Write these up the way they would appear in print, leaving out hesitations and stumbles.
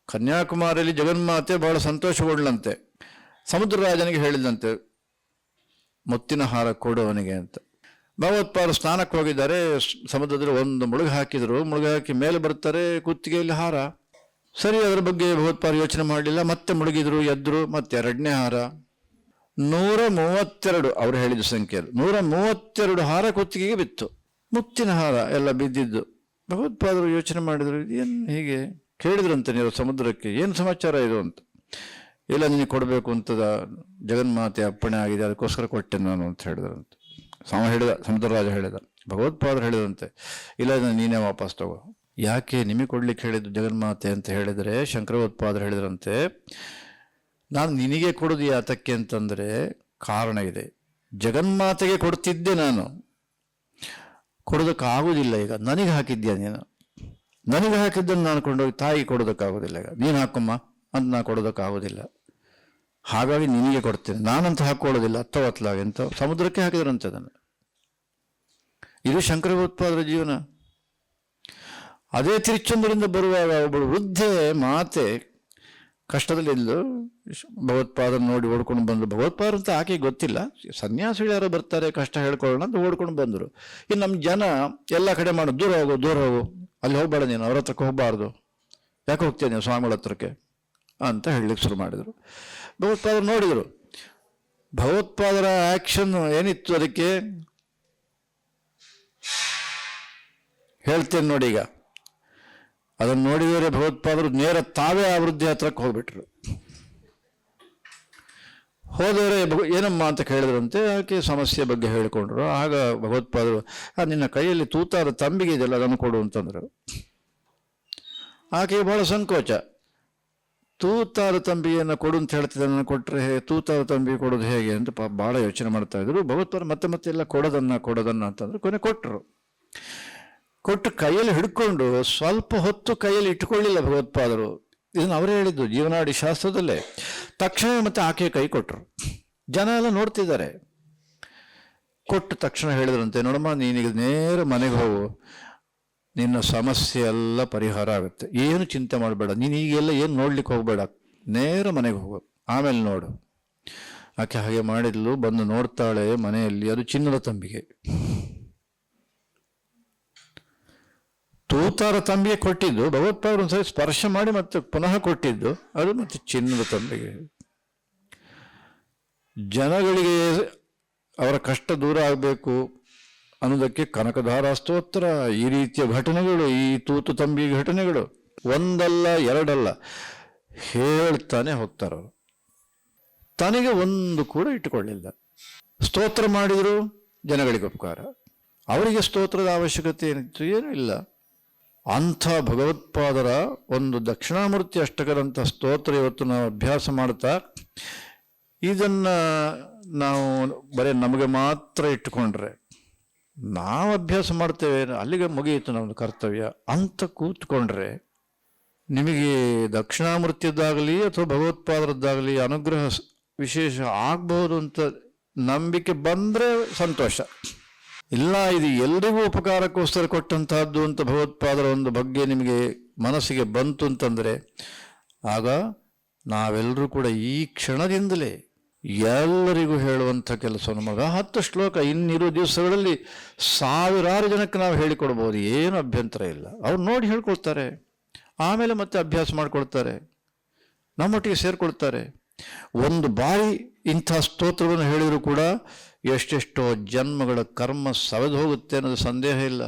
ಕನ್ಯಾಕುಮಾರಿಯಲ್ಲಿ ಜಗನ್ಮಾತೆ ಬಹಳ ಸಂತೋಷಗೊಳ್ಳಂತೆ. ಸಮುದ್ರ ರಾಜನಿಗೆ ಹೇಳಿದಂತೆ, ಮುತ್ತಿನ ಹಾರ ಕೊಡು ಅವನಿಗೆ ಅಂತ. ಭಗವತ್ಪಾದರು ಸ್ನಾನಕ್ಕೆ ಹೋಗಿದ್ದಾರೆ. ಸಮುದ್ರದಲ್ಲಿ ಒಂದು ಮುಳುಗು ಹಾಕಿದರು. ಮುಳುಗು ಹಾಕಿ ಮೇಲೆ ಬರ್ತಾರೆ, ಕುತ್ತಿಗೆಯಲ್ಲಿ ಹಾರ. ಸರಿ, ಅದರ ಬಗ್ಗೆ ಭಗವತ್ಪಾದರು ಯೋಚನೆ ಮಾಡಲಿಲ್ಲ. ಮತ್ತೆ ಮುಳುಗಿದ್ರು, ಎದ್ರು. ಮತ್ತೆ ಎರಡನೇ ಹಾರ. 132 ಅವರು ಹೇಳಿದ ಸಂಖ್ಯೆ. 132 ಹಾರ ಕುತ್ತಿಗೆಗೆ ಬಿತ್ತು. ಮುತ್ತಿನ ಹಾರ ಎಲ್ಲ ಬಿದ್ದಿದ್ದು. ಭಗವತ್ಪಾದರು ಯೋಚನೆ ಮಾಡಿದರು, ಏನು ಹೀಗೆ? ಕೇಳಿದ್ರಂತೆ ನೀವು ಸಮುದ್ರಕ್ಕೆ, ಏನು ಸಮಾಚಾರ ಇದು ಅಂತ. ಇಲ್ಲ, ನಿನಗೆ ಕೊಡಬೇಕು ಅಂತದ ಜಗನ್ಮಾತೆ ಅಪ್ಪಣೆ ಆಗಿದೆ, ಅದಕ್ಕೋಸ್ಕರ ಕೊಟ್ಟೆ ನಾನು ಅಂತ ಹೇಳಿದ್ರಂತೆ. ಸಮುದ್ರ ರಾಜ ಹೇಳಿದ. ಭಗವತ್ಪಾದರು ಹೇಳಿದಂತೆ, ಇಲ್ಲ ನೀನೇ ವಾಪಸ್ ತಗೋ. ಯಾಕೆ ನಿಮಗೆ ಕೊಡ್ಲಿಕ್ಕೆ ಹೇಳಿದ್ದು ಜಗನ್ಮಾತೆ ಅಂತ ಹೇಳಿದರೆ, ಶಂಕರೋತ್ಪಾದರು ಹೇಳಿದ್ರಂತೆ, ನಾನು ನಿನಗೆ ಕೊಡೋದು ಯಾತಕ್ಕೆ ಅಂತಂದರೆ ಕಾರಣ ಇದೆ. ಜಗನ್ಮಾತೆಗೆ ಕೊಡ್ತಿದ್ದೆ ನಾನು, ಕೊಡೋದಕ್ಕಾಗೋದಿಲ್ಲ. ಈಗ ನನಗೆ ಹಾಕಿದ್ಯಾ ನೀನು, ನನಗೆ ಹಾಕಿದ್ದನ್ನು ನಾನು ಕೊಂಡೋಗಿ ತಾಯಿಗೆ ಕೊಡೋದಕ್ಕಾಗೋದಿಲ್ಲ. ಈಗ ನೀನು ಹಾಕಮ್ಮ ಅಂತ ನಾನು ಕೊಡೋದಕ್ಕಾಗೋದಿಲ್ಲ. ಹಾಗಾಗಿ ನಿನಗೆ ಕೊಡ್ತೇನೆ, ನಾನಂತ ಹಾಕೊಳ್ಳೋದಿಲ್ಲ ಹತ್ತವತ್ಲಾಗೆ ಅಂತ ಸಮುದ್ರಕ್ಕೆ ಹಾಕಿದ್ರಂತೆ ಅದನ್ನು. ಇದು ಶಂಕರೋತ್ಪಾದರ ಜೀವನ. ಅದೇ ತಿರುಚಂದ್ರದಿಂದ ಬರುವಾಗ ಒಬ್ಬಳು ವೃದ್ಧೆ ಮಾತೆ ಕಷ್ಟದಲ್ಲಿದ್ದು ಭಗವತ್ಪಾದನ ನೋಡಿ ಓಡ್ಕೊಂಡು ಬಂದರು. ಭಗವತ್ಪಾದರು ಅಂತ ಆಕೆ ಗೊತ್ತಿಲ್ಲ, ಸನ್ಯಾಸಿಗಳು ಯಾರೋ ಬರ್ತಾರೆ ಕಷ್ಟ ಹೇಳ್ಕೊಳ್ಳೋಣ ಅಂತ ಓಡ್ಕೊಂಡು ಬಂದರು. ಇನ್ನು ನಮ್ಮ ಜನ ಎಲ್ಲ ಕಡೆ ಮಾಡು, ದೂರ ಹೋಗು ದೂರ ಹೋಗು, ಅಲ್ಲಿ ಹೋಗ್ಬೇಡ ನೀನು, ಅವ್ರ ಹತ್ರಕ್ಕೆ ಹೋಗಬಾರ್ದು, ಯಾಕೆ ಹೋಗ್ತೀಯ ನೀವು ಸ್ವಾಮಿಗಳ ಹತ್ರಕ್ಕೆ ಅಂತ ಹೇಳಲಿಕ್ಕೆ ಶುರು ಮಾಡಿದರು. ಭಗವತ್ಪಾದರು ನೋಡಿದರು. ಭಗವತ್ಪಾದರ ಆ್ಯಕ್ಷನ್ ಏನಿತ್ತು ಅದಕ್ಕೆ ಹೇಳ್ತೇನೆ ನೋಡಿ. ಈಗ ಅದನ್ನು ನೋಡಿದರೆ ಭಗವತ್ಪಾದರು ನೇರ ತಾವೇ ಆ ವೃದ್ಧಿ ಹತ್ರಕ್ಕೆ ಹೋಗ್ಬಿಟ್ರು. ಹೋದವರೇ ಏನಮ್ಮ ಅಂತ ಕೇಳಿದ್ರಂತೆ. ಆಕೆ ಸಮಸ್ಯೆ ಬಗ್ಗೆ ಹೇಳಿಕೊಂಡ್ರು. ಆಗ ಭಗವತ್ಪಾದರು, ನಿನ್ನ ಕೈಯಲ್ಲಿ ತೂತಾದ ತಂಬಿಗೆ ಇದೆಯಲ್ಲ ಅದನ್ನು ಕೊಡು ಅಂತಂದರು. ಆಕೆಗೆ ಬಹಳ ಸಂಕೋಚ. ತೂತಾದ ತಂಬಿಗೆಯನ್ನು ಕೊಡು ಅಂತ ಹೇಳ್ತಿದ್ದ, ನನ್ನ ಕೊಟ್ಟರೆ ತೂತಾದ ತಂಬಿಗೆ ಕೊಡೋದು ಹೇಗೆ ಅಂತ ಭಾಳ ಯೋಚನೆ ಮಾಡ್ತಾ ಇದ್ರು. ಭಗವತ್ಪಾದರು ಮತ್ತೆ ಮತ್ತೆ ಎಲ್ಲ ಕೊಡೋದನ್ನ ಅಂತಂದ್ರೆ ಕೊನೆ ಕೊಟ್ಟರು. ಕೊಟ್ಟು ಕೈಯಲ್ಲಿ ಹಿಡ್ಕೊಂಡು ಸ್ವಲ್ಪ ಹೊತ್ತು ಕೈಯಲ್ಲಿ ಇಟ್ಕೊಳ್ಳಿಲ್ಲ ಭಗವತ್ಪಾದರು. ಇದನ್ನು ಅವರೇ ಹೇಳಿದ್ದು ಜೀವನಾಡಿ ಶಾಸ್ತ್ರದಲ್ಲೇ. ತಕ್ಷಣ ಮತ್ತೆ ಆಕೆ ಕೈ ಕೊಟ್ಟರು. ಜನ ಎಲ್ಲ ನೋಡ್ತಿದ್ದಾರೆ. ಕೊಟ್ಟು ತಕ್ಷಣ ಹೇಳಿದ್ರಂತೆ, ನೋಡಮ್ಮ ನೀನೀಗ ನೇರ ಮನೆಗೆ ಹೋಗು, ನಿನ್ನ ಸಮಸ್ಯೆ ಎಲ್ಲ ಪರಿಹಾರ ಆಗುತ್ತೆ, ಏನು ಚಿಂತೆ ಮಾಡಬೇಡ, ನೀನು ಈಗೆಲ್ಲ ಏನು ನೋಡ್ಲಿಕ್ಕೆ ಹೋಗಬೇಡ, ನೇರ ಮನೆಗೆ ಹೋಗು, ಆಮೇಲೆ ನೋಡು. ಆಕೆ ಹಾಗೆ ಮಾಡಿದ್ಲು. ಬಂದು ನೋಡ್ತಾಳೆ ಮನೆಯಲ್ಲಿ, ಅದು ಚಿನ್ನದ ತಂಬಿಗೆ. ತೂತಾರ ತಂಬಿಗೆ ಕೊಟ್ಟಿದ್ದು ಭಗವತ್ಪಾದರು ಒಂದ್ಸರಿ ಸ್ಪರ್ಶ ಮಾಡಿ ಮತ್ತೆ ಪುನಃ ಕೊಟ್ಟಿದ್ದು, ಅದು ಮತ್ತೆ ಚಿನ್ನದ ತಂಬಿಗೆ. ಜನಗಳಿಗೆ ಅವರ ಕಷ್ಟ ದೂರ ಆಗಬೇಕು ಅನ್ನೋದಕ್ಕೆ ಕನಕಧಾರಾ ಸ್ತೋತ್ರ, ಈ ರೀತಿಯ ಘಟನೆಗಳು, ಈ ತೂತು ತಂಬಿ ಘಟನೆಗಳು ಒಂದಲ್ಲ ಎರಡಲ್ಲ ಹೇಳ್ತಾನೆ ಹೋಗ್ತಾರವರು. ತನಗೆ ಒಂದು ಕೂಡ ಇಟ್ಟುಕೊಳ್ಳಿಲ್ಲ. ಸ್ತೋತ್ರ ಮಾಡಿದ್ರು ಜನಗಳಿಗೆ ಉಪಕಾರ, ಅವರಿಗೆ ಸ್ತೋತ್ರದ ಅವಶ್ಯಕತೆ ಏನಿತ್ತು? ಏನೂ ಇಲ್ಲ. ಅಂಥ ಭಗವತ್ಪಾದರ ಒಂದು ದಕ್ಷಿಣಾಮೂರ್ತಿ ಅಷ್ಟಕದಂಥ ಸ್ತೋತ್ರ ಇವತ್ತು ನಾವು ಅಭ್ಯಾಸ ಮಾಡ್ತಾ, ಇದನ್ನು ನಾವು ಬರೀ ನಮಗೆ ಮಾತ್ರ ಇಟ್ಟುಕೊಂಡ್ರೆ, ನಾವು ಅಭ್ಯಾಸ ಮಾಡ್ತೇವೆ ಅಲ್ಲಿಗೆ ಮುಗಿಯಿತು ನಮ್ಮದು ಕರ್ತವ್ಯ ಅಂತ ಕೂತ್ಕೊಂಡ್ರೆ, ನಿಮಗೆ ದಕ್ಷಿಣಾಮೂರ್ತಿಯದ್ದಾಗಲಿ ಅಥವಾ ಭಗವತ್ಪಾದರದ್ದಾಗಲಿ ಅನುಗ್ರಹ ವಿಶೇಷ ಆಗ್ಬೋದು ಅಂತ ನಂಬಿಕೆ ಬಂದರೆ ಸಂತೋಷ. ಇಲ್ಲ, ಇದು ಎಲ್ರಿಗೂ ಉಪಕಾರಕ್ಕೋಸ್ಕರ ಕೊಟ್ಟಂತಹದ್ದು ಅಂತ ಭಗವತ್ಪಾದರ ಒಂದು ಬಗ್ಗೆ ನಿಮಗೆ ಮನಸ್ಸಿಗೆ ಬಂತು ಅಂತಂದರೆ, ಆಗ ನಾವೆಲ್ಲರೂ ಕೂಡ ಈ ಕ್ಷಣದಿಂದಲೇ ಎಲ್ಲರಿಗೂ ಹೇಳುವಂಥ ಕೆಲಸವನ್ನು ಮಾಡುವ. 10 ಶ್ಲೋಕ ಇನ್ನಿರೋ ದಿವಸಗಳಲ್ಲಿ 1000 ಜನಕ್ಕೆ ನಾವು ಹೇಳಿಕೊಡ್ಬೋದು, ಏನು ಅಭ್ಯಂತರ ಇಲ್ಲ. ಅವ್ರು ನೋಡಿ ಹೇಳ್ಕೊಳ್ತಾರೆ, ಆಮೇಲೆ ಮತ್ತೆ ಅಭ್ಯಾಸ ಮಾಡಿಕೊಳ್ತಾರೆ, ನಮ್ಮೊಟ್ಟಿಗೆ ಸೇರಿಕೊಳ್ತಾರೆ. ಒಂದು ಬಾರಿ ಇಂಥ ಸ್ತೋತ್ರವನ್ನು ಹೇಳಿದರೂ ಕೂಡ ಎಷ್ಟೆಷ್ಟೋ ಜನ್ಮಗಳ ಕರ್ಮ ಸವೆದು ಹೋಗುತ್ತೆ ಅನ್ನೋದು ಸಂದೇಹ ಇಲ್ಲ.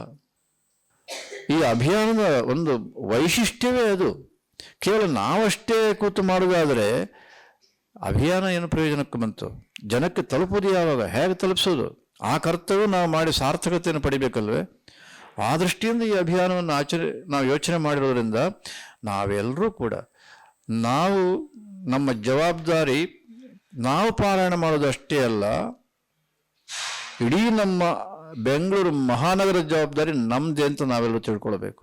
ಈ ಅಭಿಯಾನದ ಒಂದು ವೈಶಿಷ್ಟ್ಯವೇ ಅದು. ಕೇವಲ ನಾವಷ್ಟೇ ಕೂತು ಮಾಡುವುದಾದರೆ ಅಭಿಯಾನ ಏನು ಪ್ರಯೋಜನಕ್ಕೆ ಬಂತು? ಜನಕ್ಕೆ ತಲುಪೋದು ಯಾವಾಗ, ಹೇಗೆ ತಲುಪಿಸೋದು? ಆ ಕರ್ತವ್ಯ ನಾವು ಮಾಡಿ ಸಾರ್ಥಕತೆಯನ್ನು ಪಡಿಬೇಕಲ್ವೇ? ಆ ದೃಷ್ಟಿಯಿಂದ ಈ ಅಭಿಯಾನವನ್ನು ನಾವು ಯೋಚನೆ ಮಾಡಿರೋದ್ರಿಂದ ನಾವೆಲ್ಲರೂ ಕೂಡ ನಮ್ಮ ಜವಾಬ್ದಾರಿ ನಾವು ಪಾರಾಯಣ ಮಾಡೋದು ಅಷ್ಟೇ ಅಲ್ಲ, ಇಡೀ ನಮ್ಮ ಬೆಂಗಳೂರು ಮಹಾನಗರದ ಜವಾಬ್ದಾರಿ ನಮ್ಮದೇ ಅಂತ ನಾವೆಲ್ಲರೂ ತಿಳ್ಕೊಳ್ಬೇಕು.